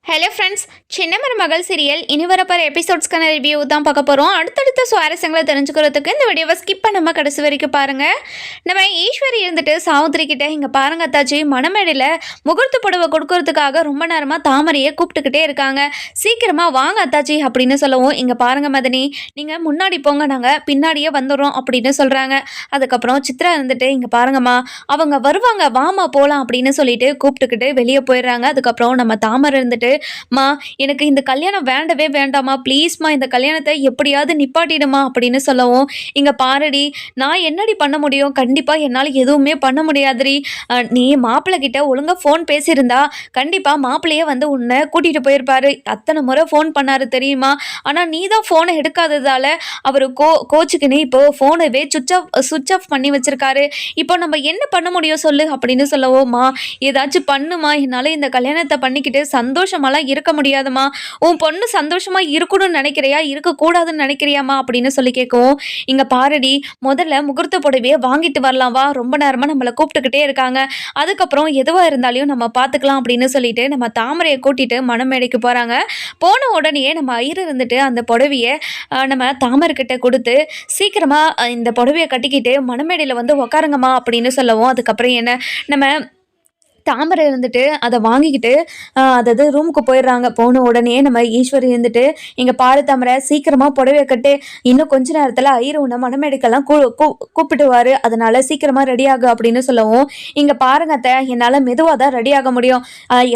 Hello friends, சின்ன மருமகள் serial இனி வரப்போகிற எபிசோட்ஸ்க்கான ரிவ்யூ தான் பார்க்க போகிறோம். அடுத்தடுத்த சுவாரஸ்யங்களை தெரிஞ்சுக்கிறதுக்கு இந்த வீடியோவை ஸ்கிப் பண்ணாமல் கடைசி வரைக்கும் பாருங்கள். நம்ம ஈஸ்வரி இருந்துட்டு சாவுத்திரி கிட்டே இங்கே பாருங்க அத்தாச்சி, மணமேடையில் முகூர்த்த புடவை கொடுக்கறதுக்காக ரொம்ப நேரமாக தாமரையை கூப்பிட்டுக்கிட்டே இருக்காங்க. சீக்கிரமாக வாங்க அத்தாச்சி அப்படின்னு சொல்லவும், இங்கே பாருங்க மதனி, நீங்கள் முன்னாடி போங்க, நாங்கள் பின்னாடியே வந்துடுறோம் அப்படின்னு சொல்கிறாங்க. அதுக்கப்புறம் சித்ரா இருந்துட்டு இங்கே பாருங்கம்மா, அவங்க வருவாங்க, வாமா போகலாம் அப்படின்னு சொல்லிட்டு கூப்பிட்டுக்கிட்டு வெளியே போயிடுறாங்க. அதுக்கப்புறம் நம்ம தாமரை இருந்துட்டு, மா எனக்கு இந்த கல்யாணம் வேண்டவே வேண்டாமா, ப்ளீஸ்மா இந்த கல்யாணத்தை எப்படியாவது நிப்பாட்டிடுமா அப்படின்னு சொல்லவும், இங்கே பாரடி, நான் என்னடி பண்ண முடியும், கண்டிப்பாக என்னால் எதுவுமே பண்ண முடியாதுடி. நீ மாப்பிள்ளை கிட்ட ஒழுங்காக ஃபோன் பேசியிருந்தா கண்டிப்பாக மாப்பிள்ளையே வந்து உன்னை கூட்டிகிட்டு போயிருப்பாரு. அத்தனை முறை ஃபோன் பண்ணாரு தெரியுமா, ஆனால் நீ தான் ஃபோனை எடுக்காததால் அவர் கோச்சுக்குன்னு இப்போ ஃபோனவே சுவிட்ச் ஆஃப் பண்ணி வச்சிருக்காரு. இப்போ நம்ம என்ன பண்ண முடியும் சொல்லு அப்படின்னு சொல்லவோம்மா, ஏதாச்சும் பண்ணுமா, என்னால் இந்த கல்யாணத்தை பண்ணிக்கிட்டு சந்தோஷமெல்லாம் இருக்க முடியாதுமா. உன் பொண்ணு சந்தோஷமா இருக்கணும்னு நினைக்கிறியா, இருக்கக்கூடாதுன்னு நினைக்கிறியாமா அப்படின்னு சொல்லி கேட்கவும், இங்க பாரடி, முதல்ல முகூர்த்த புடவையை வாங்கிட்டு வரலாம் வா, ரொம்ப நேரமா நம்மளை கூப்பிட்டுக்கிட்டே இருக்காங்க, அதுக்கப்புறம் எதுவா இருந்தாலும் நம்ம பார்த்துக்கலாம் அப்படின்னு சொல்லிட்டு நம்ம தாமரையை கூட்டிட்டு மணமேடைக்கு போறாங்க. போன உடனே நம்ம ஐயர் இருந்துட்டு அந்த புடவையை நம்ம தாமரை கிட்ட கொடுத்து, சீக்கிரமா இந்த புடவையை கட்டிக்கிட்டு மணமேடையில் வந்து உக்காருங்கம்மா அப்படின்னு சொல்லவும், அதுக்கப்புறம் என்ன நம்ம தாமரை இருந்துட்டு அதை வாங்கிக்கிட்டு அதாவது ரூமுக்கு போயிடுறாங்க. போன உடனே நம்ம ஈஸ்வரி இருந்துட்டு, இங்கே பாரு தாமரை, சீக்கிரமாக புடவையை கட்டு, இன்னும் கொஞ்ச நேரத்தில் ஐயர் உன்னை மணமேடைக்கெல்லாம் கூப்பிட்டுவார், அதனால் சீக்கிரமாக ரெடி ஆகு அப்படின்னு சொல்லவும், இங்கே பாருங்க அத்தை, என்னால் மெதுவாக தான் ரெடி ஆக முடியும்,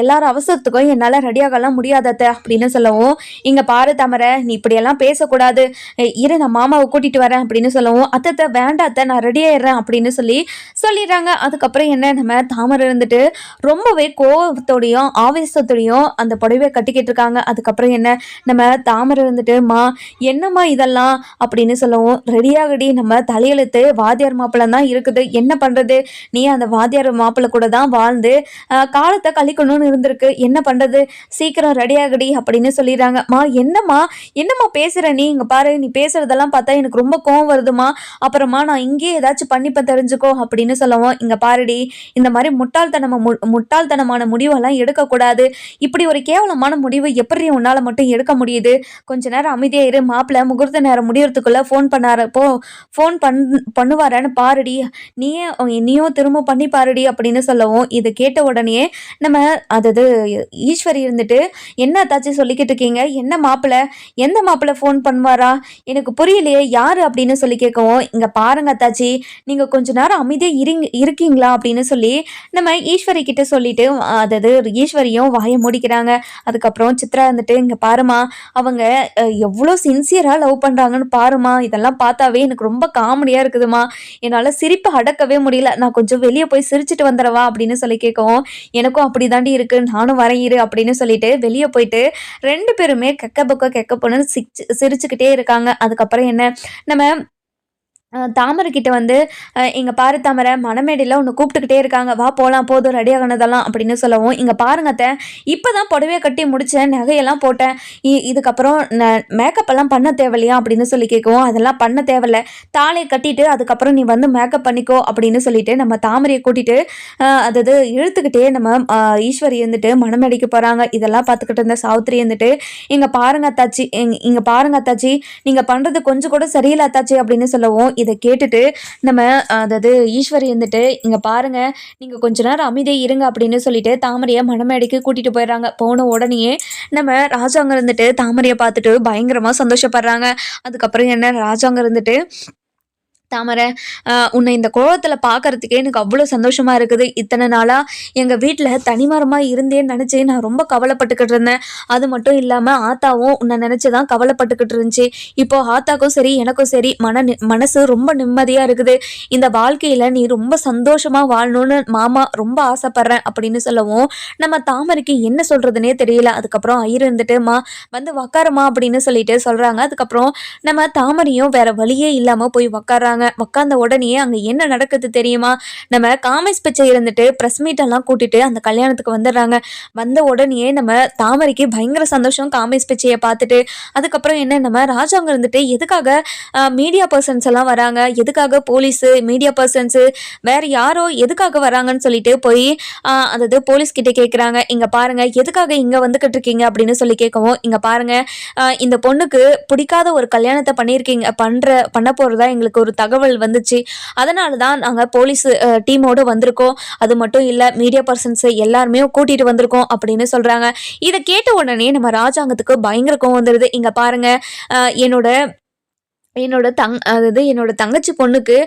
எல்லாரும் அவசரத்துக்கும் என்னால் ரெடி ஆகலாம் முடியாது அத்தை அப்படின்னு சொல்லவும், இங்கே பாரு தாமரை, நீ இப்படியெல்லாம் பேசக்கூடாது, இரு நான் மாமாவை கூட்டிகிட்டு வரேன் அப்படின்னு சொல்லவும், அத்தை வேண்டாம் அத்தை, நான் ரெடி ஆயிடுறேன் அப்படின்னு சொல்லிடுறாங்க. அதுக்கப்புறம் என்ன, நம்ம தாமரை இருந்துட்டு ரொம்பவே கோவத்தோடையும் ஆவேசத்தோடையும் அந்த புடவையை கட்டிக்கிட்டு இருக்காங்க. அதுக்கப்புறம் என்ன, நம்ம தாமரை இருந்துட்டு, மா என்னம்மா இதெல்லாம் அப்படின்னு சொல்லவும், ரெடியாகடி, நம்ம தலையெழுத்து வாத்தியார் மாப்பிள்ளை தான் இருக்குது, என்ன பண்ணுறது, நீ அந்த வாத்தியார் மாப்பிள்ளை கூட தான் வாழ்ந்து காலத்தை கழிக்கணும்னு இருந்திருக்கு, என்ன பண்ணுறது, சீக்கிரம் ரெடியாகடி அப்படின்னு சொல்லிடுறாங்க. மா என்னம்மா பேசுகிற நீ, இங்கே பாரு, நீ பேசுகிறதெல்லாம் பார்த்தா எனக்கு ரொம்ப கோவம் வருதுமா, அப்புறமா நான் இங்கேயே ஏதாச்சும் பண்ணிப்பேன் தெரிஞ்சுக்கோ அப்படின்னு சொல்லவும், இங்கே பாருடி, இந்த மாதிரி முட்டாள்தனமான முடிவெல்லாம் எடுக்கக்கூடாது, இப்படி ஒரு கேவலமான முடிவு எப்படி உன்னால் மட்டும் எடுக்க முடியுது, கொஞ்ச நேரம் அமைதியா இரு, மாப்பிள்ளை முகூர்த்த நேரம் முடியறதுக்குள்ள ஃபோன் பண்ணுவாரன்னு பாருடி, நீயும் திரும்ப பண்ணி பாருடி அப்படின்னு சொல்லவும், இதை கேட்ட உடனே நம்ம அதாவது ஈஸ்வரி இருந்துட்டு, என்ன தாச்சி சொல்லிக்கிட்டு இருக்கீங்க, என்ன மாப்பிள்ளை, எந்த மாப்பிள்ளை ஃபோன் பண்ணுவாரா, எனக்கு புரியலையே, யாரு அப்படின்னு சொல்லி கேட்கவும், இங்க பாருங்க தாச்சி, நீங்க கொஞ்ச நேரம் அமைதியா இருக்கீங்களா அப்படின்னு சொல்லி நம்ம ஈஸ்வரி கிட்ட சொல்லிட்டு, அதாவது ஈஸ்வரியும் வாயை மூடிக்கிறாங்க. அதுக்கப்புறம் சித்ரா இருந்துட்டு, இங்க பாருமா, அவங்க எவ்வளோ சின்சியரா லவ் பண்றாங்கன்னு பாருமா, இதெல்லாம் பார்த்தாவே எனக்கு ரொம்ப காமெடியா இருக்குதுமா, என்னால் சிரிப்பை அடக்கவே முடியல, நான் கொஞ்சம் வெளியே போய் சிரிச்சுட்டு வந்துடவா அப்படின்னு சொல்லி கேட்கவும், எனக்கும் அப்படி தாண்டி இருக்கு, நானும் வரேன் இரு அப்படின்னு சொல்லிட்டு வெளியே போயிட்டு ரெண்டு பேருமே கெக்க பொண்ணு சிரிச்சுக்கிட்டே இருக்காங்க. அதுக்கப்புறம் என்ன, நம்ம தாமரை கிட்ட வந்து, இங்கே பாரு தாமரை, மணமேடையில் ஒன்று கூப்பிட்டுக்கிட்டே இருக்காங்க, வா போகலாம், போதும் ரெடி ஆகினதெல்லாம் அப்படின்னு சொல்லவும், இங்கே பாருங்க அத்தை, இப்போ தான் புடவையை கட்டி முடித்தேன், நகையெல்லாம் போட்டேன், இதுக்கப்புறம் மேக்கப் எல்லாம் பண்ண தேவையில்லையா அப்படின்னு சொல்லி கேட்கவும், அதெல்லாம் பண்ண தேவையில்ல, தாலியை கட்டிட்டு அதுக்கப்புறம் நீ வந்து மேக்கப் பண்ணிக்கோ அப்படின்னு சொல்லிட்டு நம்ம தாமரையை கூட்டிகிட்டு அதாவது இழுத்துக்கிட்டே நம்ம ஈஸ்வரி இருந்துட்டு மணமேடைக்கு போகிறாங்க. இதெல்லாம் பார்த்துக்கிட்டு இருந்த சாவித்திரி இருந்துட்டு, இங்கே பாருங்க அத்தாச்சி, நீங்கள் பண்ணுறது கொஞ்சம் கூட சரியில்லை அத்தாச்சி அப்படின்னு சொல்லவும், இதை கேட்டுட்டு நம்ம அதாவது ஈஸ்வரி இருந்துட்டு, இங்க பாருங்க, நீங்க கொஞ்ச நேரம் அமைதியாக இருங்க அப்படின்னு சொல்லிட்டு தாமரையை மணமேடைக்கு கூட்டிட்டு போயிடுறாங்க. போன உடனே நம்ம ராஜாங்க இருந்துட்டு தாமரையை பார்த்துட்டு பயங்கரமா சந்தோஷப்படுறாங்க. அதுக்கப்புறம் என்ன, ராஜாங்க இருந்துட்டு, தாமரை, உன்னை இந்த கோலத்தில் பார்க்கறதுக்கே எனக்கு அவ்வளோ சந்தோஷமாக இருக்குது, இத்தனை நாளாக எங்கள் வீட்டில் தனிமரமாக இருந்தேன்னு நினச்சி நான் ரொம்ப கவலைப்பட்டுக்கிட்டு இருந்தேன், அது மட்டும் இல்லாமல் ஆத்தாவும் உன்னை நினச்சி தான் கவலைப்பட்டுக்கிட்டு இருந்துச்சு, இப்போது ஆத்தாக்கும் சரி எனக்கும் சரி மனசு ரொம்ப நிம்மதியாக இருக்குது, இந்த வாழ்க்கையில் நீ ரொம்ப சந்தோஷமாக வாழணும்னு மாமா ரொம்ப ஆசைப்பட்றேன் அப்படின்னு சொல்லவும், நம்ம தாமரைக்கு என்ன சொல்கிறதுனே தெரியல. அதுக்கப்புறம் ஐயர் இருந்துட்டுமா வந்து உக்காரமா அப்படின்னு சொல்லிட்டு சொல்கிறாங்க. அதுக்கப்புறம் நம்ம தாமரையும் வேற வழியே இல்லாமல் போய் உக்காராங்க. உட்காந்துக்கிறாங்க. உட்காந்த உடனே அங்கே என்ன நடக்குது தெரியுமா? நம்ம காமேஷ் பிச்சை இருந்துட்டு ப்ரெஸ் மீட் எல்லாம் கூட்டிட்டு அந்த கல்யாணத்துக்கு வந்துடுறாங்க. வந்த உடனே நம்ம தாமரைக்கு பயங்கர சந்தோஷம் காமேஷ் பிச்சையை பார்த்துட்டு. அதுக்கப்புறம் என்ன, நம்ம ராஜாங்க இருந்துட்டு எதுக்காக மீடியா பர்சன்ஸ் எல்லாம் வராங்க, எதுக்காக போலீஸு மீடியா பர்சன்ஸு வேற யாரோ எதுக்காக வராங்கன்னு சொல்லிட்டு போய் அதாவது போலீஸ் கிட்ட கேட்குறாங்க. இங்க பாருங்க எதுக்காக இங்க வந்துகிட்டு இருக்கீங்க அப்படின்னு சொல்லி கேட்கவும், இங்க பாருங்க இந்த பொண்ணுக்கு பிடிக்காத ஒரு கல்யாணத்தை பண்ணியிருக்கீங்க பண்ண போறதா எங்களுக்கு ஒரு தகவல் வந்துச்சு. அதனால தான் நாங்கள் போலீஸ் டீமோடு வந்திருக்கோம். அது மட்டும் இல்லை மீடியா பர்சன்ஸ் எல்லாருமே கூட்டிட்டு வந்திருக்கோம் அப்படின்னு சொல்றாங்க. இதை கேட்ட உடனே நம்ம ராஜாங்கத்துக்கு பயங்கர கோவம் வந்துடுது. இங்க பாருங்க என்னோட அதாவது என்னோட தங்கச்சி பொண்ணுக்கு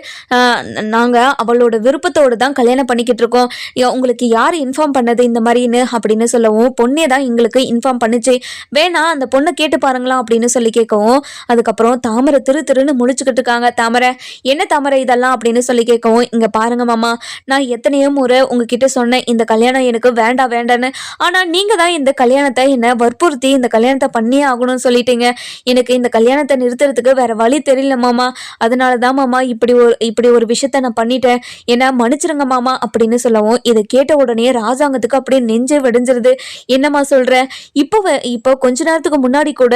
நாங்கள் அவளோட விருப்பத்தோடு தான் கல்யாணம் பண்ணிக்கிட்டு இருக்கோம். உங்களுக்கு யார் இன்ஃபார்ம் பண்ணது இந்த மாதிரின்னு அப்படின்னு சொல்லவும், பொண்ணே தான் எங்களுக்கு இன்ஃபார்ம் பண்ணுச்சு, வேணா அந்த பொண்ணை கேட்டு பாருங்களாம் அப்படின்னு சொல்லி கேட்கவும், அதுக்கப்புறம் தாமரை திருன்னு முழிச்சுக்கிட்டு இருக்காங்க. தாமரை என்ன தாமரை இதெல்லாம் அப்படின்னு சொல்லி கேட்கவும், இங்கே பாருங்க மாமா, நான் எத்தனையோ முறை உங்ககிட்ட சொன்னேன் இந்த கல்யாணம் எனக்கு வேண்டான்னு. ஆனால் நீங்கள் தான் இந்த கல்யாணத்தை என்னை வற்புறுத்தி இந்த கல்யாணத்தை பண்ணியே ஆகணும்னு சொல்லிட்டீங்க. எனக்கு இந்த கல்யாணத்தை நிறுத்துறதுக்கு வேற வழி தெரியல மாமா. அதனால தான் மாமா இப்படி ஒரு விஷயத்த நான் பண்ணிட்டேன், ஏன்னா மன்னிச்சிருங்க மாமா அப்படின்னு சொல்லவும், இதை கேட்ட உடனே ராஜாங்கத்துக்கு அப்படியே நெஞ்சே வெடிஞ்சிருது. என்னம்மா சொல்ற? இப்போ கொஞ்ச நேரத்துக்கு முன்னாடி கூட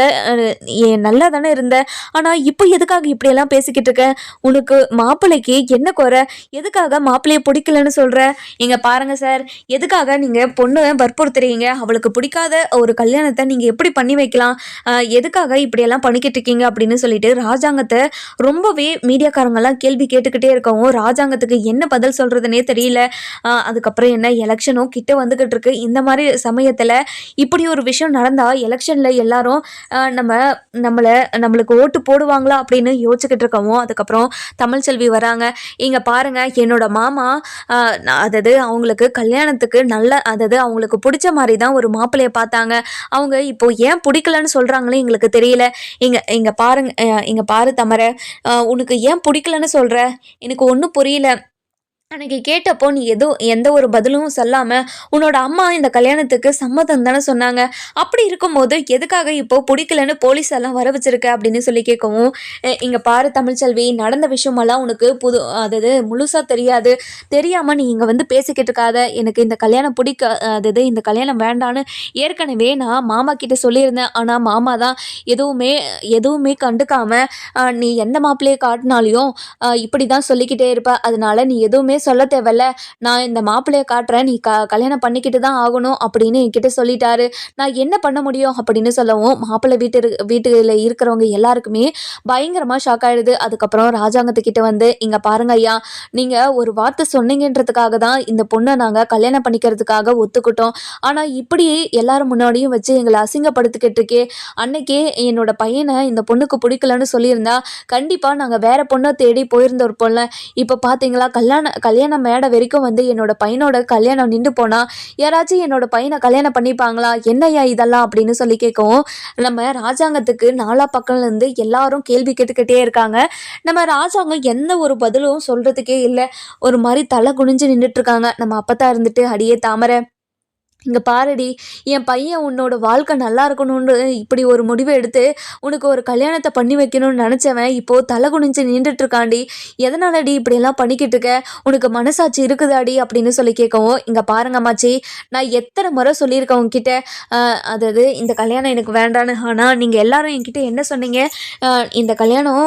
நல்லா தானே இருந்த, ஆனா இப்போ எதுக்காக இப்படியெல்லாம் பேசிக்கிட்டு இருக்க? உனக்கு மாப்பிள்ளைக்கு என்ன குறை? எதுக்காக மாப்பிள்ளைய பிடிக்கலன்னு சொல்ற? இங்க பாருங்க சார், எதுக்காக நீங்க பொண்ணு வற்புறுத்துறீங்க? அவளுக்கு பிடிக்காத ஒரு கல்யாணத்தை நீங்க எப்படி பண்ணி வைக்கலாம்? எதுக்காக இப்படியெல்லாம் பண்ணிக்கிட்டு இருக்கீங்க அப்படின்னு சொல்லிட்டு ராஜாங்கத்தை ரொம்பவே மீடியாக்காரங்கெல்லாம் கேள்வி கேட்டுக்கிட்டே இருக்கவும், ராஜாங்கத்துக்கு என்ன பதில் சொல்றதுன்னே தெரியல. அதுக்கப்புறம் என்ன, எலெக்ஷனும் கிட்ட வந்துகிட்டு இருக்கு. இந்த மாதிரி சமயத்துல இப்படி ஒரு விஷயம் நடந்தா எலெக்ஷன்ல எல்லாரும் நம்மளுக்கு ஓட்டு போடுவாங்களா அப்படின்னு யோசிச்சுக்கிட்டு இருக்கவும், அதுக்கப்புறம் தமிழ்ச்செல்வி வராங்க. இங்க பாருங்க என்னோட மாமா அதாவது அவங்களுக்கு கல்யாணத்துக்கு அதாவது அவங்களுக்கு பிடிச்ச மாதிரி தான் ஒரு மாப்பிள்ளைய பார்த்தாங்க. அவங்க இப்போ ஏன் பிடிக்கலன்னு சொல்றாங்களே எங்களுக்கு தெரியல. இங்க பாரு தாமரை, உனக்கு ஏன் பிடிக்கலன்னு சொல்ற? எனக்கு ஒன்றும் புரியல. அன்னைக்கு கேட்டப்போ நீ எந்த ஒரு பதிலும் சொல்லாமல் உன்னோட அம்மா இந்த கல்யாணத்துக்கு சம்மதம் தானே சொன்னாங்க. அப்படி இருக்கும்போது எதுக்காக இப்போ பிடிக்கலன்னு போலீஸ் எல்லாம் வர வச்சிருக்க அப்படின்னு சொல்லி கேட்கவும், இங்கே பாரு தமிழ்ச்செல்வி, நடந்த விஷயமெல்லாம் உனக்கு அதாவது முழுசாக தெரியாமல் நீ இங்கே வந்து பேசிக்கிட்டு இருக்காத. எனக்கு இந்த கல்யாணம் அதாவது இந்த கல்யாணம் வேண்டான்னு ஏற்கனவே நான் மாமா கிட்ட சொல்லியிருந்தேன். ஆனால் மாமா தான் எதுவுமே கண்டுக்காம நீ எந்த மாப்பிள்ளையை காட்டினாலையும் இப்படி தான் சொல்லிக்கிட்டே இருப்ப. அதனால நீ எதுவுமே சொல்ல தேவையில்ல, நான் இந்த மாப்பிள்ளைய காட்டுறேன், நீ கல்யாணம் பண்ணிக்கிட்டு தான் ஆகணும் அப்படின்னு என்கிட்ட சொல்லிட்டாரு. நான் என்ன பண்ண முடியும் அப்படின்னு சொல்லவும், மாப்பிள்ளை வீட்டுல இருக்கிறவங்க எல்லாருக்குமே பயங்கரமா ஷாக் ஆயிடுது. அதுக்கப்புறம் ராஜாங்கத்துக்கிட்ட வந்து, இங்க பாருங்க ஐயா, நீங்க ஒரு வார்த்தை சொன்னீங்கன்றதுக்காக தான் இந்த பொண்ணை நாங்க கல்யாணம் பண்ணிக்கிறதுக்காக ஒத்துக்கிட்டோம். ஆனா இப்படி எல்லாரும் முன்னாடியும் வச்சு எங்களை அசிங்கப்படுத்திக்கிட்டு இருக்கே. அன்னைக்கே என்னோட பையனை இந்த பொண்ணுக்கு பிடிக்கலன்னு சொல்லியிருந்தா கண்டிப்பா நாங்க வேற பொண்ணை தேடி போயிருந்தோம். இப்ப பாத்தீங்களா, கல்யாண மேடை வரைக்கும் வந்து என்னோட பையனோட கல்யாணம் நின்று போனா யாராச்சும் என்னோட பையனை கல்யாணம் பண்ணிப்பாங்களா? என்னையா இதெல்லாம் அப்படின்னு சொல்லி கேட்கவும், நம்ம ராஜாங்கத்துக்கு நாலா பக்கம்ல இருந்து எல்லாரும் கேள்வி கேட்டுக்கிட்டே இருக்காங்க. நம்ம ராஜாங்கம் எந்த ஒரு பதிலும் சொல்றதுக்கே இல்லை. ஒரு மாதிரி தலை குனிஞ்சு நின்றுட்டு இருக்காங்க. நம்ம அப்பதான் இருந்துட்டு, அடியே தாமரை, இங்கே பாருடி, என் பையன் உன்னோட வாழ்க்கை நல்லா இருக்கணும்னு இப்படி ஒரு முடிவை எடுத்து உனக்கு ஒரு கல்யாணத்தை பண்ணி வைக்கணும்னு நினச்சவன் இப்போது தலை குனிஞ்சு நின்றுட்டு இருக்காண்டி. எதனாலடி இப்படியெல்லாம் பண்ணிக்கிட்டு இருக்க? உனக்கு மனசாட்சி இருக்குதாடி அப்படின்னு சொல்லி கேட்கவும், இங்கே பாருங்க மாச்சி, நான் எத்தனை முறை சொல்லியிருக்கேன் உங்ககிட்ட, அதாவது இந்த கல்யாணம் எனக்கு வேண்டான்னு. ஆனால் நீங்கள் எல்லாரும் என்கிட்ட என்ன சொன்னீங்க? இந்த கல்யாணம்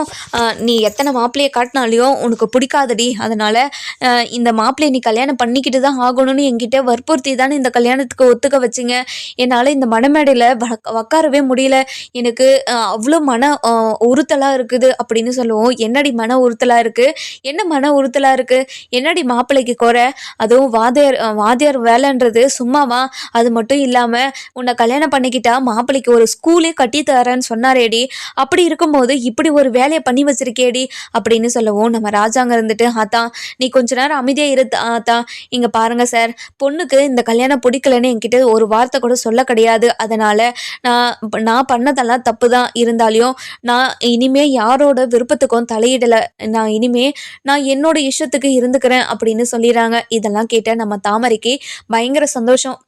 நீ எத்தனை மாப்பிள்ளையை காட்டினாலையும் உனக்கு பிடிக்காதடி, அதனால் இந்த மாப்பிள்ளையை நீ கல்யாணம் பண்ணிக்கிட்டு தான் ஆகணும்னு என்கிட்ட வற்புறுத்தி தானே இந்த கல்யாணத்துக்கு ஒத்துக்க வச்சிங்க. என்னால் இந்த மனமேடையில் உட்காரவே முடியல. எனக்கு அவ்வளோ மன உறுத்தலாக இருக்குது அப்படின்னு சொல்லுவோம். என்னடி மன உறுத்தலாக இருக்குது? என்ன மன உறுத்தலாக இருக்குது? என்னடி மாப்பிள்ளைக்கு குறை? அதுவும் வாத்தியார் வேலைன்றது சும்மாவா? அது மட்டும் இல்லாமல் உன்னை கல்யாணம் பண்ணிக்கிட்டா மாப்பிள்ளைக்கு ஒரு ஸ்கூலே கட்டி தரேன்னு சொன்னாரேடி. அப்படி இருக்கும்போது இப்படி ஒரு வேலையை பண்ணி வச்சிருக்கேடி அப்படின்னு சொல்லவும், நம்ம ராஜாங்க இருந்துட்டு, ஆத்தா நீ கொஞ்ச நேரம் அமைதியாக இரு ஆத்தா. இங்கே பாருங்க சார், பொண்ணுக்கு இந்த கல்யாணம் பிடிக்கலன்னு என்கிட்ட ஒரு வார்த்தை கூட சொல்ல கிடையாது. அதனால் நான் பண்ணதெல்லாம் தப்பு தான். இருந்தாலையும் நான் இனிமே யாரோட விருப்பத்துக்கும் தலையிடலை. நான் என்னோட இஷ்டத்துக்கு இருந்துக்கிறேன் அப்படின்னு சொல்லிடுறாங்க. இதெல்லாம் கேட்ட நம்ம தாமரைக்கு பயங்கர சந்தோஷம்.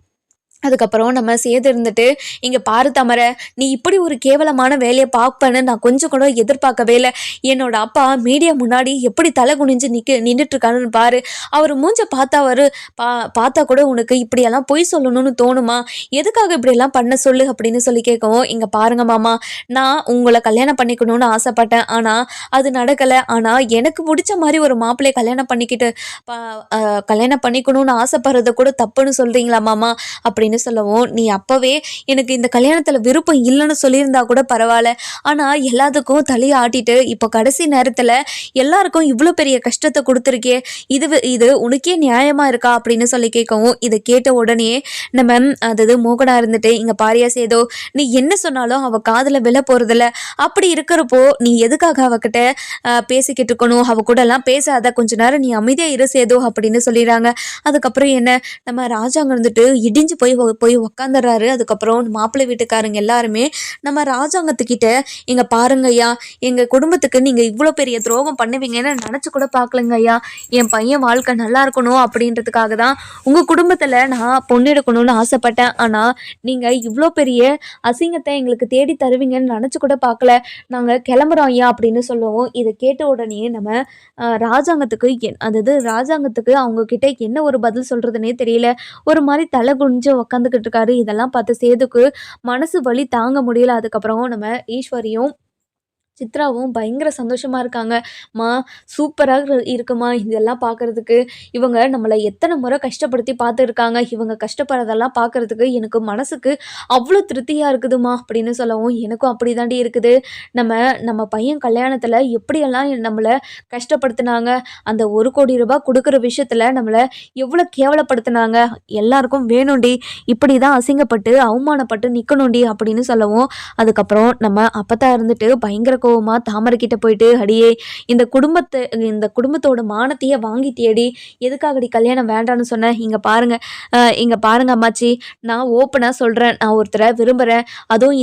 அதுக்கப்புறம் நம்ம சேது இருந்துட்டு, "இங்க பாரு தாமரை, நீ இப்படி ஒரு கேவலமான வேலைய பார்ப்பேன்னு நான் கொஞ்சம் கூட எதிர்பார்க்கவே இல்ல. என்னோட அப்பா மீடியா முன்னாடி எப்படி தலை குனிஞ்சு நின்னுட்டுருக்காருன்னு பாரு. அவரு மூஞ்ச பார்த்தா கூட உனக்கு இப்படியெல்லாம் பொய் சொல்லணும்னு தோணுமா? எதுக்காக இப்படியெல்லாம் பண்ண சொல்லு?" அப்படின்னு சொல்லி கேட்கவும், "இங்க பாருங்க மாமா, நான் உங்கள கல்யாணம் பண்ணிக்கணும்னு ஆசைப்பட்டேன். ஆனா அது நடக்கல. ஆனா எனக்கு புடிச்ச மாரி ஒரு மாப்பிள்ளைய கல்யாணம் பண்ணிக்கிட்டு ப அ கல்யாணம் பண்ணிக்கணும்னு ஆசைப்படுறத கூட தப்புன்னு சொல்றீங்களா மாமா?" அப்படின்னு சொல்லவும், "நீ அப்பவே எனக்கு இந்த கல்யாணத்துல விருப்பம் இல்லைன்னு சொல்லியிருந்தா கூட பரவாயில்ல. ஆனா எல்லாத்துக்கும் தலைய ஆட்டிட்டு இப்போ கடைசி நேரத்துல எல்லாருக்கும் இவ்வளோ பெரிய கஷ்டத்தை கொடுத்துருக்கே, இது உனக்கே நியாயமா இருக்கா?" அப்படின்னு சொல்லி கேட்கவும், இதை கேட்ட உடனே நம்ம அதாவது மோகனா இருந்துட்டு, "இங்க பாரியா சேதோ, நீ என்ன சொன்னாலும் அவ காதுல விழ போறதில்ல. அப்படி இருக்கிறப்போ நீ எதுக்காக அவகிட்ட பேசிக்கிட்டு இருக்கணும்? அவ கூட எல்லாம் பேசாத, கொஞ்ச நேரம் நீ அமைதியா இரு சேதோ" அப்படின்னு சொல்லிடுறாங்க. அதுக்கப்புறம் என்ன, நம்ம ராஜாங்க இருந்துட்டு இடிஞ்சு போய் போய் உக்காந்துடுறாரு. அதுக்கப்புறம் மாப்பிள்ளை வீட்டுக்காரங்க எல்லாருமே நம்ம ராஜாங்கத்துக்கிட்ட, "இங்க பாருங்க ஐயா, எங்க குடும்பத்துக்கு நீங்க இவ்வளோ பெரிய துரோகம் பண்ணுவீங்கன்னு நினச்சி கூட பார்க்கலங்க ஐயா. என் பையன் வாழ்க்கை நல்லா இருக்கணும் அப்படின்றதுக்காக தான் உங்கள் குடும்பத்தில் நான் பொண்ணு எடுக்கணும்னு ஆசைப்பட்டேன். ஆனால் நீங்கள் இவ்வளோ பெரிய அசிங்கத்தை எங்களுக்கு தேடி தருவீங்கன்னு நினச்சி கூட பார்க்கல. நாங்கள் கிளம்புறோம் ஐயா" அப்படின்னு சொல்லவும், இதை கேட்ட உடனே நம்ம ராஜாங்கத்துக்கு அதாவது ராஜாங்கத்துக்கு அவங்க கிட்ட என்ன ஒரு பதில் சொல்கிறதுனே தெரியல. ஒரு மாதிரி தலை குனிஞ்சு உக்காந்துக்கிட்டு இருக்காரு. இதெல்லாம் பார்த்து சேதுக்கு மனசு வலி தாங்க முடியல. அதுக்கப்புறம் நம்ம ஈஸ்வரியும் சித்ராவும் பயங்கர சந்தோஷமா இருக்காங்க. "மா, சூப்பரா இருக்குமா இதெல்லாம் பார்க்கறதுக்கு. இவங்க நம்மள எத்தனை முறை கஷ்டப்படுத்தி பார்த்துருக்காங்க. இவங்க கஷ்டப்படுறதெல்லாம் பார்க்கறதுக்கு எனக்கு மனசுக்கு அவ்வளோ திருப்தியா இருக்குதுமா" அப்படின்னு சொல்லவும், "எனக்கும் அப்படிதாண்டி இருக்குது. நம்ம நம்ம பையன் கல்யாணத்துல எப்படியெல்லாம் நம்மள கஷ்டப்படுத்துனாங்க. அந்த ₹1,00,00,000 குடுக்குற விஷயத்துல நம்மள எவ்வளோ கேவலப்படுத்துனாங்க. எல்லாருக்கும் வேணும்டி, இப்படிதான் அசிங்கப்பட்டு அவமானப்பட்டு நிக்கணும்டி" அப்படின்னு சொல்லவும், அதுக்கப்புறம் நம்ம அப்பத்தா இருந்துட்டு பயங்கர கோவமா தாமரை கிட்ட போயிட்டு, "அடியே, இந்த குடும்பத்தோட மானத்தையே வாங்கிட்டியேடி, எதுக்காகடி கல்யாணம் வேண்டான்னு சொன்ன? இங்க பாருங்க அம்மாச்சி, நான் ஓப்பனா சொல்றேன், நான் ஒருத்தரை விரும்புறேன். அதுவும்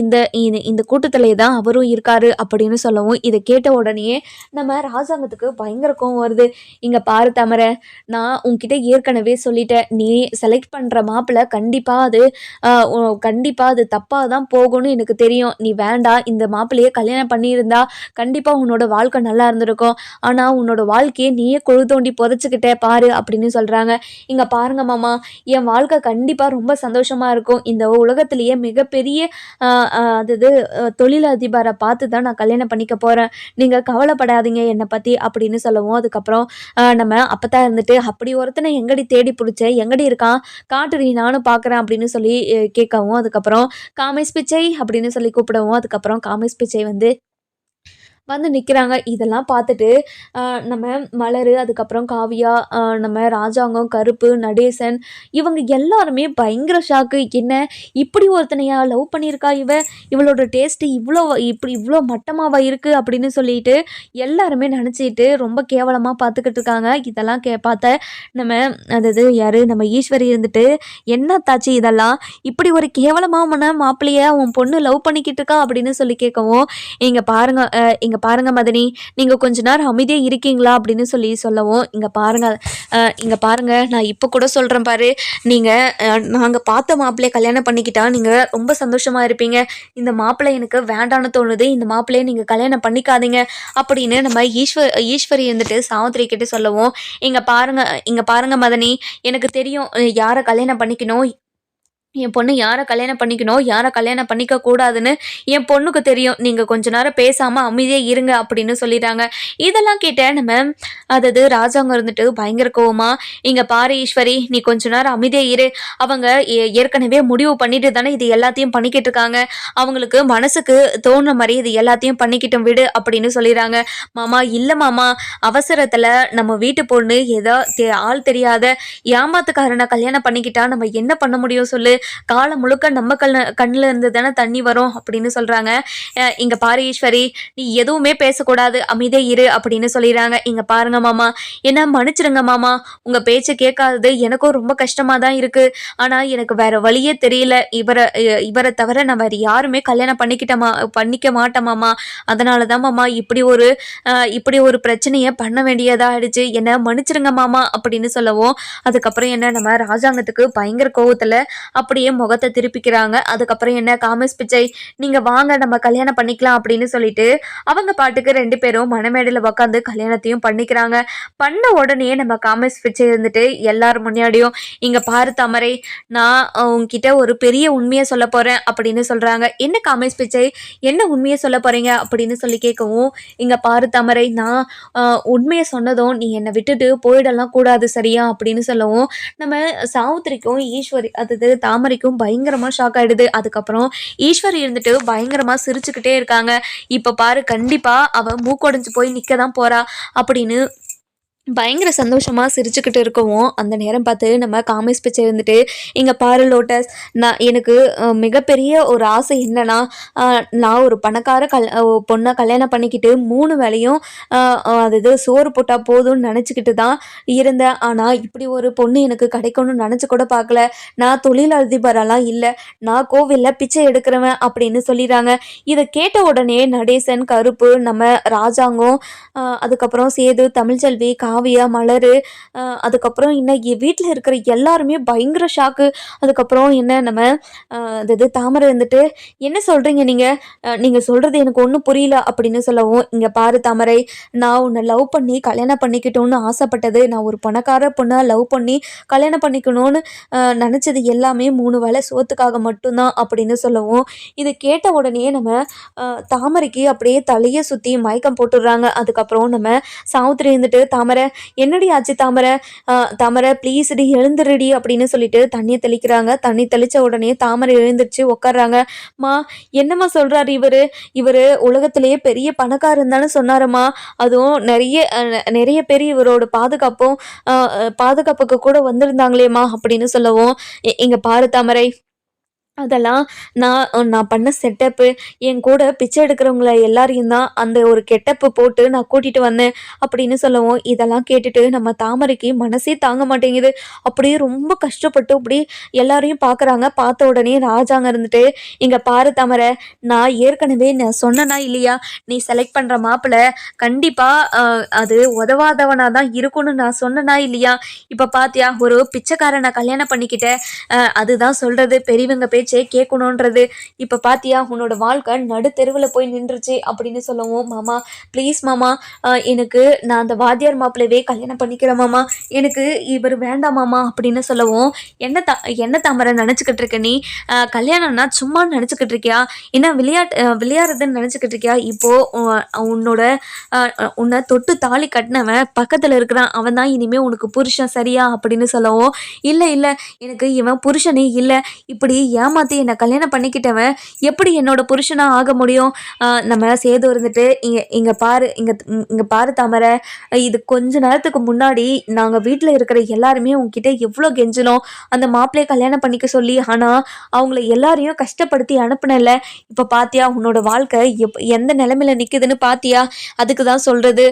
இந்த கூட்டத்திலே தான் அவரும் இருக்காரு" அப்படின்னு சொல்லவும், இதை கேட்ட உடனே நம்ம ராஜாங்கத்துக்கு பயங்கர கோவம் வருது. "இங்க பாரு தாமரை, நான் உன்கிட்ட ஏற்கனவே சொல்லிட்டேன். நீ செலக்ட் பண்ற மாப்பிள்ளை கண்டிப்பா அது தப்பா தான் போகும்னு எனக்கு தெரியும். நீ வேண்டாம், இந்த மாப்பிள்ளையை கல்யாணம் பண்ணியிருந்தா கண்டிப்பா உன்னோட வாழ்க்கை நல்லா இருந்திருக்கும். ஆனா உன்னோட வாழ்க்கையை நீயே குழி தோண்டி புதைச்சுக்கிட்டே பாரு" அப்படின்னு சொல்றாங்க. "இங்க பாருங்க மாமா, என் வாழ்க்கை கண்டிப்பா ரொம்ப சந்தோஷமா இருக்கும். இந்த உலகத்திலேயே மிகப்பெரிய அதாவது தொழிலதிபரை பார்த்து தான் நான் கல்யாணம் பண்ணிக்க போறேன். நீங்க கவலைப்படாதீங்க என்னை பத்தி" அப்படின்னு சொல்லவும், அதுக்கப்புறம் நம்ம அப்பதான் இருந்துட்டு, "அப்படி ஒருத்தனை எங்கடி தேடி பிடிச்ச, எங்கடி இருக்கான், காட்டுடி நானும் பார்க்குறேன்" அப்படின்னு சொல்லி கேட்கவும், அதுக்கப்புறம் காமேஷ் பிச்சை அப்படின்னு சொல்லி கூப்பிடவும், அதுக்கப்புறம் காமேஷ் பிச்சை வந்து நிற்கிறாங்க. இதெல்லாம் பார்த்துட்டு நம்ம மலர், அதுக்கப்புறம் காவியா, நம்ம ராஜாங்கம், கருப்பு, நடேசன், இவங்க எல்லாருமே பயங்கர ஷாக்கு. "என்ன, இப்படி ஒருத்தனையா லவ் பண்ணியிருக்கா இவளோட டேஸ்ட்டு இவ்வளோ மட்டமாவா இருக்குது" அப்படின்னு சொல்லிட்டு எல்லாருமே நினச்சிட்டு ரொம்ப கேவலமாக பார்த்துக்கிட்டு இருக்காங்க. இதெல்லாம் பார்த்த நம்ம அதாவது யார், நம்ம ஈஸ்வரி இருந்துட்டு, "என்ன தாச்சி இதெல்லாம், இப்படி ஒரு கேவலமான மாப்பிள்ளைய உன் பொண்ணு லவ் பண்ணிக்கிட்டு இருக்கா" அப்படின்னு சொல்லி கேட்கவும், இங்க பாருங்க மதனி, நீங்க கொஞ்ச நேரம் அமைதியா இருக்கீங்களா அப்படின்னு சொல்லவும், இங்க பாருங்க, நான் இப்போ கூட சொல்றேன் பாரு, நீங்க நாங்க பார்த்த மாப்பிள்ளைய கல்யாணம் பண்ணிக்கிட்டா நீங்க ரொம்ப சந்தோஷமா இருப்பீங்க. இந்த மாப்பிள்ளை எனக்கு வேண்டான்னு தோணுது. இந்த மாப்பிள்ளைய நீங்க கல்யாணம் பண்ணிக்காதீங்க" அப்படின்னு நம்ம ஈஸ்வரி இருந்துட்டு சாவித்திரி கிட்ட சொல்லவும், இங்க பாருங்க மதனி, எனக்கு தெரியும் யாரை கல்யாணம் பண்ணிக்கணும், என் பொண்ணு யாரை கல்யாணம் பண்ணிக்கணும், யாரை கல்யாணம் பண்ணிக்க கூடாதுன்னு என் பொண்ணுக்கு தெரியும். நீங்க கொஞ்ச நேரம் பேசாம அமைதியா இருங்க அப்படின்னு சொல்லிட்டாங்க. இதெல்லாம் கேட்ட நம்ம அதாவது ராஜாங்க இருந்துட்டு பயங்கர கோவமா, "இங்க பாரு ஈஸ்வரி, நீ கொஞ்ச நேரம் அமைதியா இரு. அவங்க ஏற்கனவே முடிவு பண்ணிட்டு தானே இது எல்லாத்தையும் பண்ணிக்கிட்டு இருக்காங்க. அவங்களுக்கு மனசுக்கு தோணுன மாதிரி இது எல்லாத்தையும் பண்ணிக்கிட்டும் விடு" அப்படின்னு சொல்லிடுறாங்க. "மாமா, இல்ல மாமா, அவசரத்துல நம்ம வீட்டு பொண்ணு ஏதோ ஆள் தெரியாத ஏமாத்துக்காரனை கல்யாணம் பண்ணிக்கிட்டா நம்ம என்ன பண்ண முடியும் சொல்லு? காலம் முழுக்க நம்ம கண்ணுல இருந்து தானே தண்ணி வரும்" அப்படின்னு சொல்றாங்க. "இங்க பாரு ஈஸ்வரி, நீ எதுவுமே பேசக்கூடாது, அமைதியா இரு" அப்படின்னு சொல்லிடுறாங்க. "இங்க பாருங்க மாமா, என்ன மன்னிச்சிடுங்க மாமா, உங்க பேச்சை கேட்காதது எனக்கும் ரொம்ப கஷ்டமா தான் இருக்கு. ஆனா எனக்கு வேற வழியே தெரியல. இவரை தவிர நான் வேற யாருமே கல்யாணம் பண்ணிக்க மாட்டேன் மாமா. அதனால தான் மாமா இப்படி ஒரு பிரச்சனையை பண்ண வேண்டியதா ஆயிடுச்சு. என்ன மன்னிச்சிடுங்க மாமா" அப்படின்னு சொல்லவும், அதுக்கப்புறம் என்ன, நம்ம ராஜாங்கத்துக்கு பயங்கர கோவத்துல அப்படியே முகத்தை திருப்பிக்கிறாங்க. அதுக்கப்புறம் என்ன காமேஷ் பிச்சை, நீங்க வாங்க நம்ம கல்யாணம் பண்ணிக்கலாம் அப்படின்னு சொல்லிட்டு அவங்க பாட்டுக்கு 2 பேரும் மணமேடையில உட்காந்து கல்யாணத்தையும் பண்ணிக்கிறாங்க. பண்ண உடனே நம்ம காமேஷ் பிச்சை இருந்துட்டு எல்லாரும் முன்னாடியும், இங்க பாரு தாமரை, நான் உன்கிட்ட ஒரு பெரிய உண்மையை சொல்ல போறேன் அப்படின்னு சொல்றாங்க. என்ன காமேஷ் பிச்சை, என்ன உண்மையை சொல்ல போறீங்க அப்படின்னு சொல்லி கேட்கவும், இங்க பாரு தாமரை, நான் உண்மையை சொன்னதும் நீ என்னை விட்டுட்டு போயிடலாம் கூடாது சரியா அப்படின்னு சொல்லவும், நம்ம சாவித்திரிக்கும் ஈஸ்வரி அதாவது தாமரைக்கும் பயங்கரமா ஷாக் ஆயிடுது. அதுக்கப்புறம் ஈஸ்வரி இருந்துட்டு பயங்கரமா சிரிச்சுக்கிட்டே இருக்காங்க. இப்ப பாரு, கண்டிப்பா அவ மூக்கொடைஞ்சு போய் நிக்க தான் போறா அப்படின்னு பயங்கர சந்தோஷமா சிரிச்சுக்கிட்டு இருக்கவும், அந்த நேரம் பார்த்து நம்ம காமேஷ் பிச்சை இருந்துட்டு, இங்க பாரு லோட்டஸ், நான் எனக்கு மிகப்பெரிய ஒரு ஆசை என்னன்னா, நான் ஒரு பணக்கார பொண்ணை கல்யாணம் பண்ணிக்கிட்டு 3 வேளையும் அது சோறு போட்டா போதும்னு நினச்சிக்கிட்டு தான் இருந்தேன். ஆனால் இப்படி ஒரு பொண்ணு எனக்கு கிடைக்கும்னு நினச்சி கூட பார்க்கல. நான் தொழிலதிபரெல்லாம் இல்லை, நான் கோவிலில் பிச்சை எடுக்கிறவன் அப்படின்னு சொல்லிடுறாங்க. இதை கேட்ட உடனே நடேசன், கருப்பு, நம்ம ராஜாங்கம், அதுக்கப்புறம் சேது, தமிழ்ச்செல்வி, காவியா, மலரு, அதுக்கப்புறம் இன்னும் வீட்டில் இருக்கிற எல்லாருமே பயங்கர ஷாக்கு. அதுக்கப்புறம் என்ன நம்ம அதாவது தாமரை வந்துட்டு, என்ன சொல்கிறீங்க நீங்கள் சொல்கிறது எனக்கு ஒன்றும் புரியல அப்படின்னு சொல்லவும், இங்கே பாரு தாமரை, நான் உன்னை லவ் பண்ணி கல்யாணம் பண்ணிக்கிட்டோன்னு ஆசைப்பட்டது, நான் ஒரு பணக்கார பொண்ணை லவ் பண்ணி கல்யாணம் பண்ணிக்கணும்னு நினச்சது எல்லாமே 3 வேளை சோத்துக்காக மட்டும்தான் அப்படின்னு சொல்லவும், இதை கேட்ட உடனே நம்ம தாமரைக்கு அப்படியே தலையை சுற்றி மயக்கம் போட்டுடுறாங்க. அதுக்கப்புறம் நம்ம சாவித்திரி இருந்துட்டு, தாமரை என்னடி ஆச்சு தாமரை, தாமரை ப்ளீஸ்டி எழுந்துருடி அப்படின்னு சொல்லிட்டு தண்ணியை தெளிக்கிறாங்க. தண்ணி தெளித்த உடனே தாமரை எழுந்துருச்சு உட்காடுறாங்க. மா, என்னம்மா சொல்கிறாரு இவர் உலகத்திலேயே பெரிய பணக்காரன் தானே சொன்னாரம்மா, அதுவும் நிறைய பேர் இவரோட பாதுகாப்புக்கு கூட வந்திருந்தாங்களேம்மா அப்படின்னு சொல்லவும், இங்கே பாரு தாமரை, அதெல்லாம் நான் பண்ண செட்டப்பு, என் கூட பிச்சை எடுக்கிறவங்கள எல்லாரையும் தான் அந்த ஒரு கெட்டப்பு போட்டு நான் கூட்டிகிட்டு வந்தேன் அப்படின்னு சொல்லவும், இதெல்லாம் கேட்டுட்டு நம்ம தாமரைக்கு மனசே தாங்க மாட்டேங்குது. அப்படியே ரொம்ப கஷ்டப்பட்டு அப்படி எல்லாரையும் பார்க்குறாங்க. பார்த்த உடனே ராஜாங்க இருந்துட்டு, இங்கே பாரு தாமரை, நான் ஏற்கனவே நான் சொன்னனா இல்லையா, நீ செலக்ட் பண்ணுற மாப்பிள்ளை கண்டிப்பாக அது உதவாதவனாக தான் இருக்கும்னு நான் சொன்னனா இல்லையா, இப்போ பார்த்தியா ஒரு பிச்சைக்காரனை கல்யாணம் பண்ணிக்கிட்டேன், அதுதான் சொல்கிறது பெரியவங்க பேச்சே கேட்கணுன்றது, இப்போ பாத்தியா உன்னோட வாழ்க்கை நடு தெருவில் போய் நின்றுச்சு அப்படின்னு சொல்லவும், மாமா ப்ளீஸ் மாமா, எனக்கு நான் அந்த வாத்தியார் மாப்பிள்ளவே கல்யாணம் பண்ணிக்கிறேன் மாமா, எனக்கு இவர் வேண்டாம் மாமா அப்படின்னு சொல்லவும், என்ன தாமரை நினச்சிக்கிட்டு இருக்க நீ, கல்யாணம்னா சும்மா நினச்சிக்கிட்டு இருக்கியா, என்ன விளையாடுறதுன்னு நினச்சிக்கிட்டு இருக்கியா, இப்போது உன்னை தொட்டு தாலி கட்டினவன் பக்கத்தில் இருக்கிறான், அவன் தான் இனிமேல் உனக்கு புருஷன் சரியா அப்படின்னு சொல்லவும், இல்லை எனக்கு இவன் புருஷனே இல்லை, இப்படி ஏமாற்றி என்னை கல்யாணம் பண்ணிக்கிட்டவன் எப்படி என்னோட புருஷனாக ஆக முடியும், நம்ம சேது இருந்துட்டு, இங்கே பாரு தாமரை, இது கொஞ்ச நேரத்துக்கு முன்னாடி நாங்கள் வீட்டில் இருக்கிற எல்லாருமே உங்ககிட்ட எவ்வளோ கெஞ்சணும் அந்த மாப்பிள்ளையை கல்யாணம் பண்ணிக்க சொல்லி, ஆனால் அவங்கள எல்லாரையும் கஷ்டப்படுத்தி அனுப்புனல, இப்போ பாத்தியா உன்னோட வாழ்க்கை எந்த நிலைமையில நிற்குதுன்னு பாத்தியா, அதுக்கு தான் சொல்கிறது,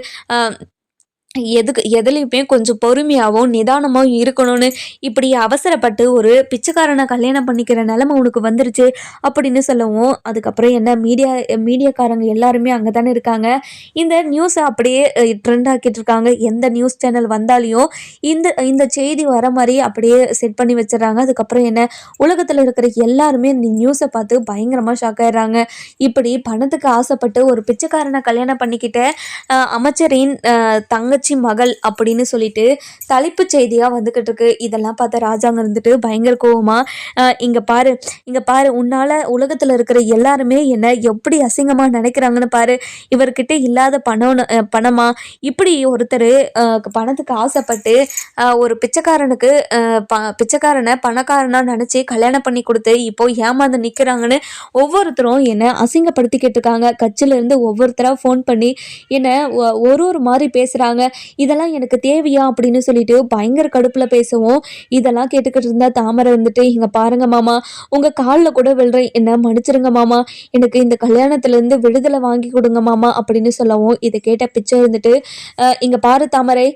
எதுலையுமே கொஞ்சம் பொறுமையாகவும் நிதானமாகவும் இருக்கணும்னு, இப்படி அவசரப்பட்டு ஒரு பிச்சைக்காரனை கல்யாணம் பண்ணிக்கிற நிலைமை உனக்கு வந்துருச்சு அப்படின்னு சொல்லவும், அதுக்கப்புறம் என்ன மீடியாக்காரங்க எல்லாருமே அங்கே தானே இருக்காங்க, இந்த நியூஸை அப்படியே ட்ரெண்ட் ஆக்கிட்டு இருக்காங்க. எந்த நியூஸ் சேனல் வந்தாலையும் இந்த செய்தி வர மாதிரி அப்படியே செட் பண்ணி வச்சிடறாங்க. அதுக்கப்புறம் என்ன, உலகத்தில் இருக்கிற எல்லாருமே இந்த நியூஸை பார்த்து பயங்கரமாக ஷாக் ஆயிடுறாங்க. இப்படி பணத்துக்கு ஆசைப்பட்டு ஒரு பிச்சைக்காரனை கல்யாணம் பண்ணிக்கிட்ட அமைச்சரின் தங்கச்சி மகள் அப்படின்னு சொல்லிட்டு தலைப்பு செய்தியாக வந்துக்கிட்டு இருக்கு. இதெல்லாம் பார்த்த ராஜாங்க இருந்துட்டு பயங்கர கோவமா, இங்கே பாரு உன்னால் உலகத்தில் இருக்கிற எல்லாருமே என்னை எப்படி அசிங்கமாக நினைக்கிறாங்கன்னு பாரு, இவர்கிட்ட இல்லாத பணமா, இப்படி ஒருத்தர் பணத்துக்கு ஆசைப்பட்டு ஒரு பிச்சைக்காரனை பணக்காரனா நினச்சி கல்யாணம் பண்ணி கொடுத்து இப்போ ஏமாந்து நிற்கிறாங்கன்னு ஒவ்வொருத்தரும் என்னை அசிங்கப்படுத்திக்கிட்டு இருக்காங்க. கட்சியிலேருந்து ஒவ்வொருத்தராக ஃபோன் பண்ணி என்னை ஒரு மாதிரி பேசுகிறாங்க, இதெல்லாம் எனக்கு தேவையா அப்படின்னு சொல்லிட்டு பயங்கர கடுப்பில் பேசவும், இதெல்லாம் கேட்டுக்கிட்டு இருந்தா தாமரை வந்துட்டு, இங்கே பாருங்க மாமா, உங்கள் காலில் கூட விழுறேன், என்ன மன்னிச்சிருங்க மாமா, எனக்கு இந்த கல்யாணத்துலேருந்து விடுதலை வாங்கி கொடுங்க மாமா அப்படின்னு சொல்லவும், இதை கேட்ட பிச்சை இருந்துட்டு, இங்கே பாரு தாமரை,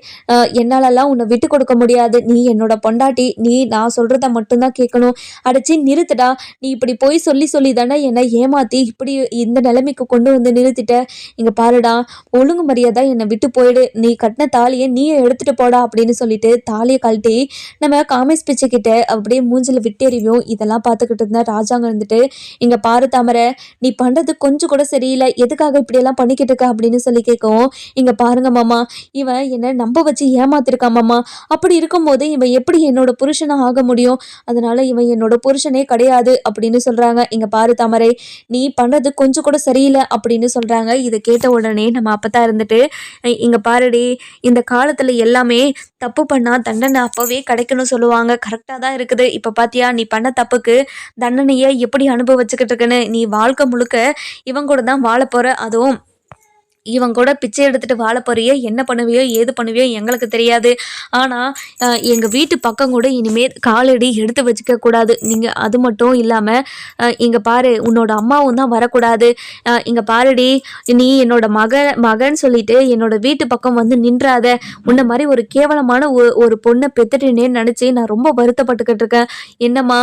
என்னாலெல்லாம் உன்னை விட்டு கொடுக்க முடியாது, நீ என்னோட பொண்டாட்டி, நான் சொல்கிறத மட்டும்தான் கேட்கணும், அடைச்சி நிறுத்துடா, நீ இப்படி போய் சொல்லி தானே என்னை ஏமாற்றி இப்படி இந்த நிலைமைக்கு கொண்டு வந்து நிறுத்திட்ட, இங்கே பாருடா, ஒழுங்கு மரியாதை என்னை விட்டு போயிடு, நீ கட்டின தாலியை நீயே எடுத்துட்டு போடா அப்படின்னு சொல்லிட்டு தாலியை கழட்டி நம்ம காமேஷ் பிச்சை கிட்ட அப்படியே மூஞ்சில விட்டெறிவும் இதெல்லாம் பார்த்துக்கிட்டு இருந்தா ராஜாங்க இருந்துட்டு, இங்க பாரு தாமரை, நீ பண்றது கொஞ்சம் கூட சரியில்லை, எதுக்காக இப்படியெல்லாம் பண்ணிக்கிட்டு இருக்க அப்படின்னு சொல்லி கேட்கவும், இங்க பாருங்க மாமா, இவன் என்ன நம்ப வச்சு ஏமாத்திருக்கான் மாமா, அப்படி இருக்கும்போது இவன் எப்படி என்னோட புருஷனா ஆக முடியும், அதனால இவன் என்னோட புருஷனே கிடையாது அப்படின்னு சொல்றாங்க. இங்க பாரு தாமரை, நீ பண்றது கொஞ்சம் கூட சரியில்லை அப்படின்னு சொல்றாங்க. இதை கேட்ட உடனே நம்ம அப்பதான் இருந்துட்டு, இங்க பாருடி, இந்த காலத்துல எல்லாமே தப்பு பண்ணா தண்டனை அப்பவே கிடைக்கணும் சொல்லுவாங்க, கரெக்டா தான் இருக்குது. இப்ப பாத்தியா நீ பண்ண தப்புக்கு தண்டனையை எப்படி அனுபவிச்சுக்கிட்டு இருக்குன்னு, நீ வாழ்க்கை முழுக்க இவன் கூட தான் வாழ போற, அதுவும் இவன் கூட பிச்சை எடுத்துட்டு வாழ போறியோ, என்ன பண்ணுவியோ ஏது பண்ணுவியோ எங்களுக்கு தெரியாது. ஆனால் எங்கள் வீட்டு பக்கம் கூட இனிமேல் காலடி எடுத்து வச்சுக்க கூடாது. நீங்கள் அது மட்டும் இல்லாமல் இங்கே பாரு, உன்னோட அம்மாவும் தான் வரக்கூடாது. இங்கே பாருடி, நீ என்னோட மகன் சொல்லிட்டு என்னோட வீட்டு பக்கம் வந்து நின்றாத. உன்ன மாதிரி ஒரு கேவலமான ஒரு பொண்ணை பெத்துட்டேனேன்னு நினச்சி நான் ரொம்ப வருத்தப்பட்டுக்கிட்டு இருக்கேன். என்னம்மா,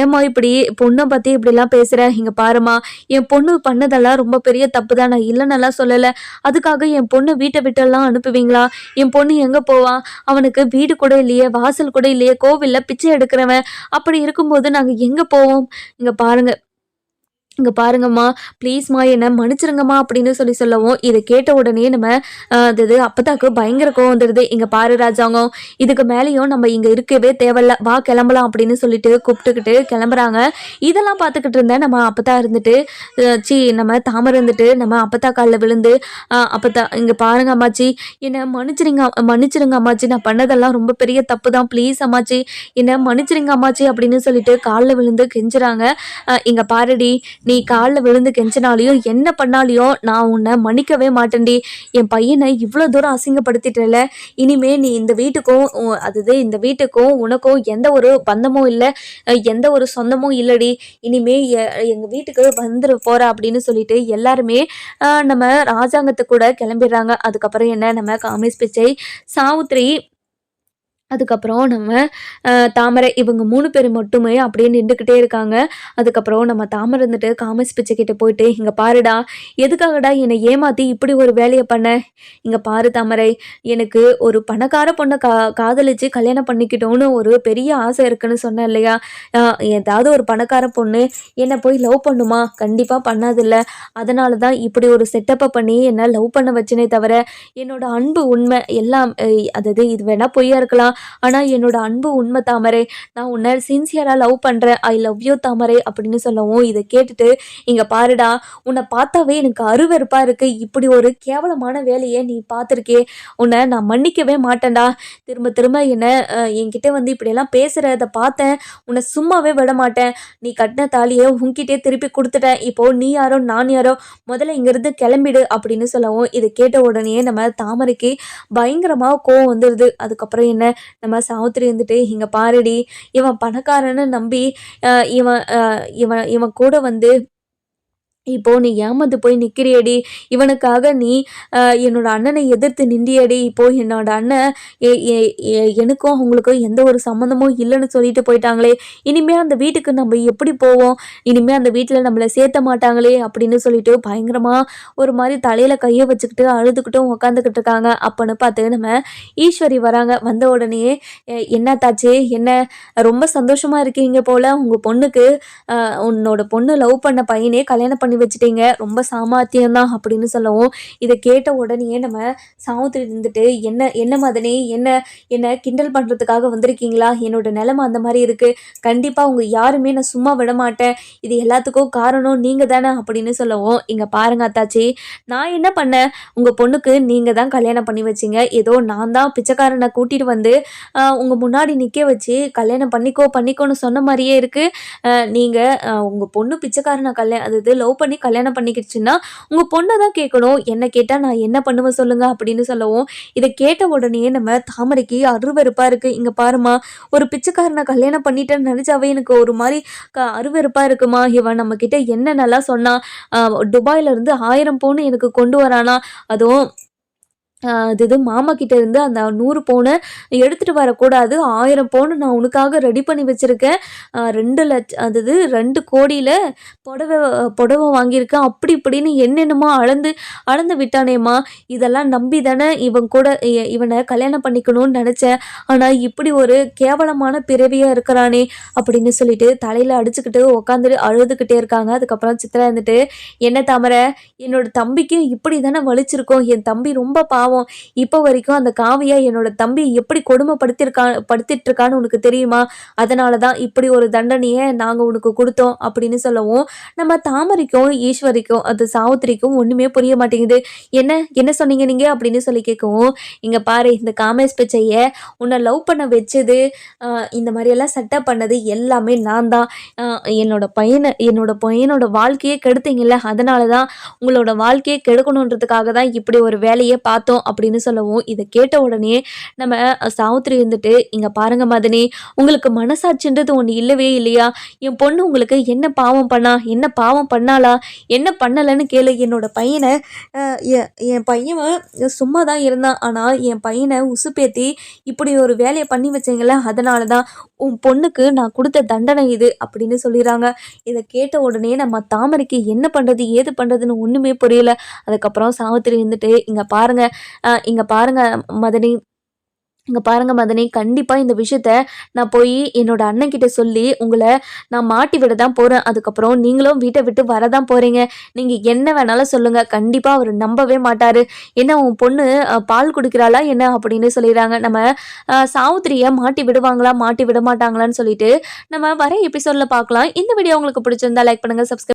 ஏம்மா இப்படி பொண்ணை பற்றி இப்படிலாம் பேசுகிற? இங்கே பாருமா, என் பொண்ணு பண்ணதெல்லாம் ரொம்ப பெரிய தப்பு தான், நான் இல்லைன்னு சொல்லல. அதுக்காக என் பொண்ணு வீட்டை விட்டெல்லாம் அனுப்புவீங்களா? என் பொண்ணு எங்க போவான்? அவனுக்கு வீடு கூட இல்லையே, வாசல் கூட இல்லையே, கோவில்ல பிச்சை எடுக்கிறவன். அப்படி இருக்கும்போது நாங்க எங்க போவோம்? இங்க பாருங்கம்மா, ப்ளீஸ்மா என்னை மன்னிச்சிருங்கம்மா அப்படின்னு சொல்லவும், இதை கேட்ட உடனே நம்ம அது அப்பதாக்கு பயங்கர கோவம் வந்துடுது. இங்க பாரு ராஜாங்கம், இதுக்கு மேலேயும் நம்ம இங்க இருக்கவே தேவையில்ல, வா கிளம்பலாம் அப்படின்னு சொல்லிட்டு கூப்பிட்டுக்கிட்டு கிளம்புறாங்க. இதெல்லாம் பார்த்துக்கிட்டு இருந்தேன் நம்ம அப்பத்தா இருந்துட்டு, நம்ம தாமரை இருந்துட்டு நம்ம அப்பத்தா காலில் விழுந்து, அப்பத்தா இங்க பாருங்க அம்மாச்சி, என்னை மன்னிச்சிருங்க அம்மாச்சி, நான் பண்ணதெல்லாம் ரொம்ப பெரிய தப்பு தான், ப்ளீஸ் அம்மாச்சி என்னை மன்னிச்சிருங்க அம்மாச்சி அப்படின்னு சொல்லிட்டு காலில் விழுந்து கெஞ்சுறாங்க. இங்க பாருடி, நீ காலில் விழுந்து கெஞ்சினாலையும் என்ன பண்ணாலையும் நான் உன்னை மன்னிக்கவே மாட்டேன்டி. என் பையனை இவ்வளோ தூரம் அசிங்கப்படுத்திட்டல, இனிமே நீ இந்த வீட்டுக்கும் இந்த வீட்டுக்கும் உனக்கும் எந்த ஒரு பந்தமும் இல்லை, எந்த ஒரு சொந்தமும் இல்லடி. இனிமே எங்கள் வீட்டுக்கு வந்துரு போற அப்படின்னு சொல்லிட்டு எல்லாருமே நம்ம ராஜாங்கத்தை கூட கிளம்பிடுறாங்க. அதுக்கப்புறம் என்ன, நம்ம காமேஷ் பிச்சை, சாவுத்திரி, அதுக்கப்புறம் நம்ம தாமரை, இவங்க 3 பேர் மட்டுமே அப்படியே நின்றுக்கிட்டே இருக்காங்க. அதுக்கப்புறம் நம்ம தாமரை இருந்துட்டு காமேஷ் பிச்சை கிட்ட போயிட்டு, இங்கே பாருடா, எதுக்காகடா என்னை ஏமாற்றி இப்படி ஒரு வேலையை பண்ண? இங்கே பாரு தாமரை, எனக்கு ஒரு பணக்கார பொண்ணை காதலிச்சு கல்யாணம் பண்ணிக்கிட்டோன்னு ஒரு பெரிய ஆசை இருக்குன்னு சொன்னேன் இல்லையா? ஏதாவது ஒரு பணக்கார பொண்ணு என்னை போய் லவ் பண்ணுமா? கண்டிப்பாக பண்ணாதில்ல. அதனால தான் இப்படி ஒரு செட்டப்பை பண்ணி என்னை லவ் பண்ண வச்சனே தவிர, என்னோட அன்பு உண்மை எல்லாம், அதாவது இது வேணால் பொய்யா இருக்கலாம், ஆனால் என்னோட அன்பு உண்மை தாமரை, நான் உன்னை சின்சியராக லவ் பண்ணுறேன், ஐ லவ் யூ தாமரை அப்படின்னு சொல்லவும், இதை கேட்டுட்டு, இங்கே பாருடா, உன்னை பார்த்தாவே எனக்கு அருவருப்பாக இருக்குது, இப்படி ஒரு கேவலமான வேலையை நீ பார்த்துருக்கே, உன்னை நான் மன்னிக்கவே மாட்டேன்டா. திரும்ப திரும்ப என்னை என்கிட்ட வந்து இப்படியெல்லாம் பேசுகிறத பார்த்தேன், உன்னை சும்மாவே விட மாட்டேன். நீ கட்டின தாலியை உன்கிட்டே திருப்பி கொடுத்துட்டேன், இப்போது நீ யாரோ நான் யாரோ, முதல்ல இங்கேருந்து கிளம்பிடு அப்படின்னு சொல்லவும், இதை கேட்ட உடனே நம்ம தாமரைக்கு பயங்கரமாக கோவம் வந்துடுது. அதுக்கப்புறம் என்ன, நம்ம சாவித்திரி இருந்துட்டு, இங்க பாருடி, இவன் பணக்காரன்னு நம்பி இவன் இவன் இவன் கூட வந்து இப்போ நீ ஏமாந்து போய் நிற்கிறியடி, இவனுக்காக நீ என்னோட அண்ணனை எதிர்த்து நின்றியடி. இப்போ என்னோட அண்ணன் எனக்கும் அவங்களுக்கும் எந்த ஒரு சம்மந்தமும் இல்லைன்னு சொல்லிட்டு போயிட்டாங்களே, இனிமேல் அந்த வீட்டுக்கு நம்ம எப்படி போவோம், இனிமேல் அந்த வீட்டில் நம்மளை சேர்த்த மாட்டாங்களே அப்படின்னு சொல்லிட்டு பயங்கரமாக ஒரு மாதிரி தலையில் கையை வச்சுக்கிட்டு அழுதுகிட்டும் உக்காந்துக்கிட்டு இருக்காங்க. அப்போன்னு பார்த்து நம்ம ஈஸ்வரி வராங்க. வந்த உடனே, என்னத்தாச்சு, என்ன ரொம்ப சந்தோஷமாக இருக்கீங்க போல், உங்கள் பொண்ணுக்கு உன்னோட பொண்ணு லவ் பண்ண பையனே கல்யாணம் பண்ணி வச்சுட்டீங்க, ரொம்ப சாமர்த்தியம்தான் அப்படின்னு சொல்லவும், இதை கேட்ட உடனே நம்ம சாவித்திரி இருந்துட்டு, என்ன என்ன மதனி, என்ன கிண்டல் பண்ணுறதுக்காக வந்திருக்கீங்களா? என்னோட நிலைமை அந்த மாதிரி இருக்குது, கண்டிப்பாக உங்கள் யாருமே நான் சும்மா விட மாட்டேன், இது எல்லாத்துக்கும் காரணம் நீங்கள் தானே அப்படின்னு சொல்லவும், இங்கே பாருங்க அத்தாச்சி, நான் என்ன பண்ணேன், உங்கள் பொண்ணுக்கு நீங்கள் தான் கல்யாணம் பண்ணி வச்சிங்க, ஏதோ நான் தான் பிச்சைக்காரனை கூட்டிகிட்டு வந்து உங்கள் முன்னாடி நிற்க வச்சு கல்யாணம் பண்ணிக்கோன்னு சொன்ன மாதிரியே இருக்குது. நீங்கள் உங்கள் பொண்ணு பிச்சைக்காரனை அதாவது லவ் பண்ணி கல்யாணம் பண்ணிக்கிடுச்சுன்னா உங்கள் பொண்ணை தான் கேட்கணும், என்ன கேட்டால் நான் என்ன பண்ணுவேன் சொல்லுங்கள் அப்படின்னு சொல்லவும், இதை கேட்ட உடனே நம்ம தாமரைக்கு அருவருப்பாக இருக்குது. இங்கே பாருமா, ஒரு பிச்சைக்காரனை கல்யாணம் பண்ணிட்டேன்னு நினச்சாவே எனக்கு ஒரு மாதிரி அருவருப்பாக இருக்குமா, இவன் நம்மக்கிட்ட என்ன நல்லா சொன்னான், துபாயிலேருந்து 1000 பவுன் எனக்கு கொண்டு வரானா, அதுவும் அது மாமா கிட்ட இருந்து அந்த 100 பவுனை எடுத்துட்டு வரக்கூடாது, 1000 பவுன் நான் உனக்காக ரெடி பண்ணி வச்சிருக்கேன், 2,00,000 அது 2 கோடியில புடவை புடவை வாங்கியிருக்கேன் அப்படி இப்படின்னு என்னென்னமோ அளந்து அளந்து விட்டானேம்மா. இதெல்லாம் நம்பி தானே இவன் கூட இவனை கல்யாணம் பண்ணிக்கணும்னு நினச்சேன். ஆனால் இப்படி ஒரு கேவலமான பிறவியாக இருக்கிறானே அப்படின்னு சொல்லிட்டு தலையில் அடிச்சுக்கிட்டு உட்காந்துட்டு அழுதுகிட்டே இருக்காங்க. அதுக்கப்புறம் சித்ரா இருந்துட்டு, என்ன தாமரை, என்னோட தம்பிக்கு இப்படி தானே வலிச்சிருக்கோம், என் தம்பி ரொம்ப பாவம், இப்போ வரைக்கும் அந்த காவியா என்னோட தம்பி எப்படி படுத்திட்டு இருக்கான்னு உனக்கு தெரியுமா, அதனால தான் இப்படி ஒரு தண்டனையை நாங்கள் உனக்கு கொடுத்தோம் அப்படின்னு சொல்லவும், நம்ம தாமரைக்கும் ஈஸ்வரிக்கும் அது சாவித்திரிக்கும் ஒன்றுமே புரிய மாட்டேங்குது. என்ன என்ன சொன்னீங்க நீங்கள் அப்படின்னு சொல்லி கேட்கவும், இங்கே பாரு, இந்த காமேஷ் பிச்சையை உன்னை லவ் பண்ண வச்சது, இந்த மாதிரியெல்லாம் செட்டப் பண்ணது எல்லாமே நான் தான். என்னோட பையனோட வாழ்க்கையே கெடுத்தீங்கல்ல, அதனால தான் உங்களோட வாழ்க்கையை கெடுக்கணுன்றதுக்காக தான் இப்படி ஒரு வேலையை பார்த்தோம் அப்படின்னு சொல்லவும், இதை கேட்ட உடனே நம்ம சாவித்திரி இருந்துட்டு, இங்க பாருங்க மதனி, உங்களுக்கு மனசாட்சின்றது ஒன்று இல்லவே இல்லையா, என் பொண்ணு உங்களுக்கு என்ன பாவம் பண்ணாளா, என்ன பண்ணலைன்னு கேளு. என்னோட பையனை என் பையன் சும்மா தான் இருந்தான், ஆனால் என் பையனை உசுப்பேத்தி இப்படி ஒரு வேலையை பண்ணி வச்சீங்கள, அதனால தான் உன் பொண்ணுக்கு நான் கொடுத்த தண்டனை இது அப்படின்னு சொல்லிடுறாங்க. இதை கேட்ட உடனே நம்ம தாமரைக்கு என்ன பண்ணுறது ஏது பண்ணுறதுன்னு ஒன்றுமே புரியல. அதுக்கப்புறம் சாவித்திரி இருந்துட்டு, இங்கே பாருங்க மதனி, கண்டிப்பாக இந்த விஷயத்த நான் போய் என்னோட அண்ணன்கிட்ட சொல்லி உங்களை நான் மாட்டி விட தான் போகிறேன். அதுக்கப்புறம் நீங்களும் வீட்டை விட்டு வரதான் போகிறீங்க. நீங்கள் என்ன வேணாலும் சொல்லுங்கள், கண்டிப்பாக அவர் நம்பவே மாட்டார். என்ன உன் பொண்ணு பால் குடிக்கிறாளா என்ன அப்படின்னு சொல்லிடுறாங்க. நம்ம சாவித்திரியை மாட்டி விடுவாங்களா மாட்டி விட மாட்டாங்களான்னு சொல்லிட்டு நம்ம வர எபிசோடில் பார்க்கலாம். இந்த வீடியோ உங்களுக்கு பிடிச்சிருந்தா லைக் பண்ணுங்கள், சப்ஸ்கிரைப்